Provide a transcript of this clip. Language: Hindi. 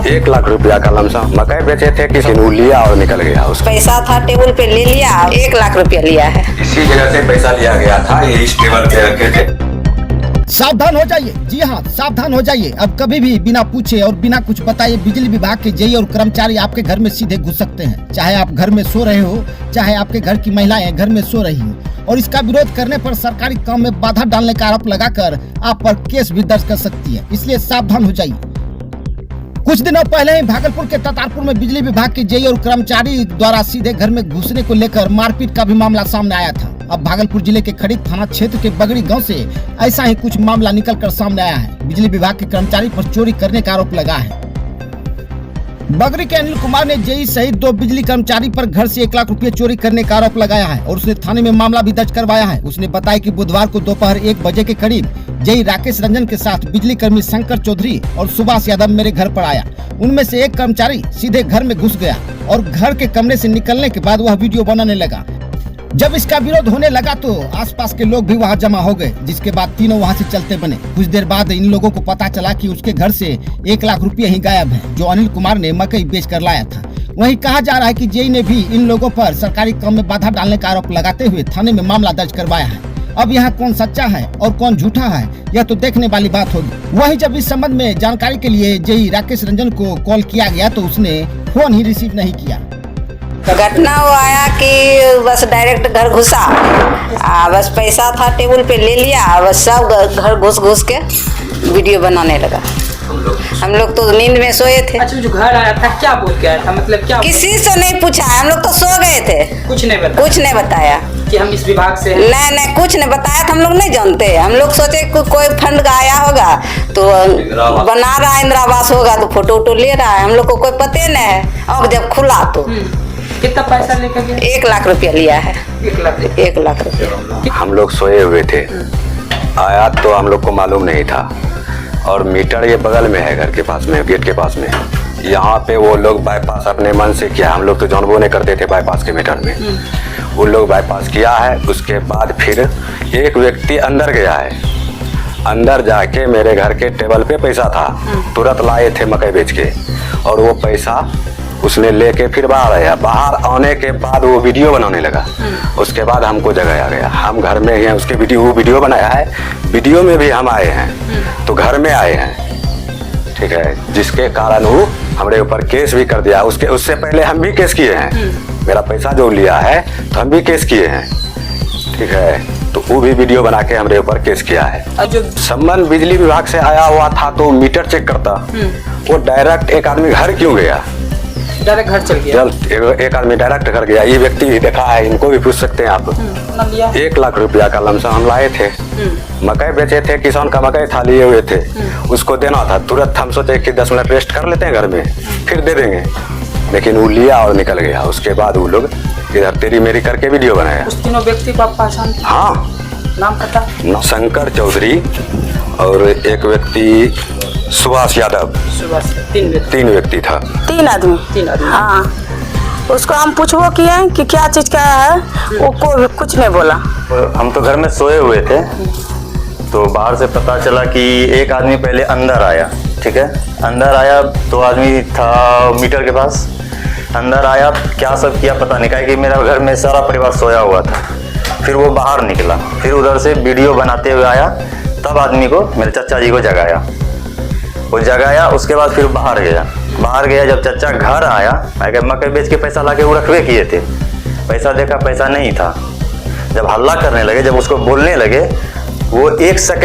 1 लाख रुपया का लमसम मकई बेचे थे, किसी ने लिया और निकल गया। उसका पैसा था टेबल पे ले लिया, 1 लाख रुपया लिया है। इसी जगह से पैसा लिया गया था, ये इस टेबल पे रखे थे। सावधान हो जाइए, जी हाँ सावधान हो जाइए। अब कभी भी बिना पूछे और बिना कुछ बताए बिजली विभाग के जेई और कर्मचारी आपके घर में सीधे घुस सकते हैं। चाहे आप घर में सो रहे हो, चाहे आपके घर की महिलाएं घर में सो रही हो, और इसका विरोध करने पर सरकारी काम में बाधा डालने का आरोप लगाकर आप पर केस भी दर्ज कर सकती है। इसलिए सावधान हो जाइए। कुछ दिनों पहले ही भागलपुर के तातारपुर में बिजली विभाग के जेई और कर्मचारी द्वारा सीधे घर में घुसने को लेकर मारपीट का भी मामला सामने आया था। अब भागलपुर जिले के खड़ीक थाना क्षेत्र के बगड़ी गांव से ऐसा ही कुछ मामला निकलकर सामने आया है। बिजली विभाग के कर्मचारी पर चोरी करने का आरोप लगा है। बगड़ी के अनिल कुमार ने जेई सहित 2 बिजली कर्मचारी पर घर से 1 लाख रुपए चोरी करने का आरोप लगाया है और उसने थाने में मामला भी दर्ज करवाया है। उसने बताया कि बुधवार को दोपहर 1 बजे के करीब जेई राकेश रंजन के साथ बिजली कर्मी शंकर चौधरी और सुभाष यादव मेरे घर पर आया। उनमें से एक कर्मचारी सीधे घर में घुस गया और घर के कमरे से निकलने के बाद वह वीडियो बनाने लगा। जब इसका विरोध होने लगा तो आसपास के लोग भी वहां जमा हो गए, जिसके बाद तीनों वहां से चलते बने। कुछ देर बाद इन लोगों को पता चला कि उसके घर से 1 लाख रुपए ही गायब है, जो अनिल कुमार ने मकई बेच कर लाया था। वहीं कहा जा रहा है कि जेई ने भी इन लोगों पर सरकारी काम में बाधा डालने का आरोप लगाते हुए थाने में मामला दर्ज करवाया है। अब यहाँ कौन सच्चा है और कौन झूठा है, यह तो देखने वाली बात होगी। वहीं जब इस संबंध में जानकारी के लिए जेई राकेश रंजन को कॉल किया गया तो उसने फोन ही रिसीव नहीं किया। घटना वो आया कि बस डायरेक्ट घर घुसा, बस पैसा था टेबल पे ले लिया, बस सब घर घुस के वीडियो बनाने लगा। हम लोग तो नींद में सोए थे। अच्छा, जो घर आया था क्या बोल के आया था, मतलब क्या? किसी से नहीं पूछा, हम लोग तो सो गए थे। कुछ नहीं बताया कि हम इस विभाग से हैं? नहीं कुछ नहीं बताया था। हम लोग नहीं जानते, हम लोग सोचे कोई फंड का आया होगा तो बना रहा है, इंदिरा आवास होगा तो फोटो वोटो ले रहा है। हम लोग को कोई पते नहीं है। और जब खुला तो कितना पैसा लेकर गया? 1 लाख रुपया लिया है। 1 लाख रुपया। हम लोग सोए हुए थे, आया तो हम लोग को मालूम नहीं था। और मीटर ये बगल में है, घर के पास में, गेट के पास में। यहाँ पे वो लोग बाईपास अपने मन से किया, हम लोग तो जानबो नहीं करते थे बाईपास के मीटर में। वो लोग बाईपास किया है। उसके बाद फिर एक व्यक्ति अंदर गया है, अंदर जाके मेरे घर के टेबल पे पैसा था, तुरंत लाए थे मकई बेच के, और वो पैसा उसने लेके फिर बाहर आया। बाहर आने के बाद वो वीडियो बनाने लगा। उसके बाद हमको जगाया गया, हम घर में ही हैं। उसके वो वीडियो बनाया है, वीडियो में भी हम आए हैं, तो घर में आए हैं, ठीक है, जिसके कारण वो हमारे ऊपर केस भी कर दिया। उससे पहले हम भी केस किए हैं, मेरा पैसा जो लिया है तो हम भी केस किए हैं, ठीक है। तो वो भी वीडियो बना के हमारे ऊपर केस किया है। जो संबंध बिजली विभाग से आया हुआ था तो मीटर चेक करता, वो डायरेक्ट एक आदमी घर क्यों गया, डायरेक्ट घर चल गया। एक आदमी डायरेक्ट घर गया। ये व्यक्ति भी देखा है, इनको भी पूछ सकते हैं आप। 1 लाख रुपया का लमसम हम लाए थे, मकई बेचे थे, किसान का मकई था, लिए हुए थे, उसको देना था। तुरंत हम सोचे कि 10 मिनट रेस्ट कर लेते हैं घर में, फिर दे देंगे, लेकिन वो लिया और निकल गया। उसके बाद वो लोग इधर तेरी मेरी करके वीडियो बनाया। उस तीनों व्यक्ति को आप पहचान? हाँ, नाम पता? शंकर चौधरी और एक व्यक्ति सुभाष यादव। 3 व्यक्ति था। 3 आदमी। हाँ, उसको हम पूछबो किए कि क्या चीज का है, वो कुछ नहीं बोला। हम तो घर में सोए हुए थे, तो बाहर से पता चला कि एक आदमी पहले अंदर आया, ठीक है, अंदर आया तो आदमी था मीटर के पास, अंदर आया, क्या सब किया पता नहीं, कि मेरा घर में सारा परिवार सोया हुआ था। फिर वो बाहर निकला, फिर उधर से वीडियो बनाते हुए आया, तब आदमी को, मेरे चाचा जी को जगाया। वो जगाया, उसके बाद फिर बाहर गया। जब चाचा घर आया, मकई बेच के पैसा लाके वो रखवे किए थे, पैसा देखा, पैसा नहीं था। जब हल्ला करने लगे, जब उसको बोलने लगे, वो 1 सेकंड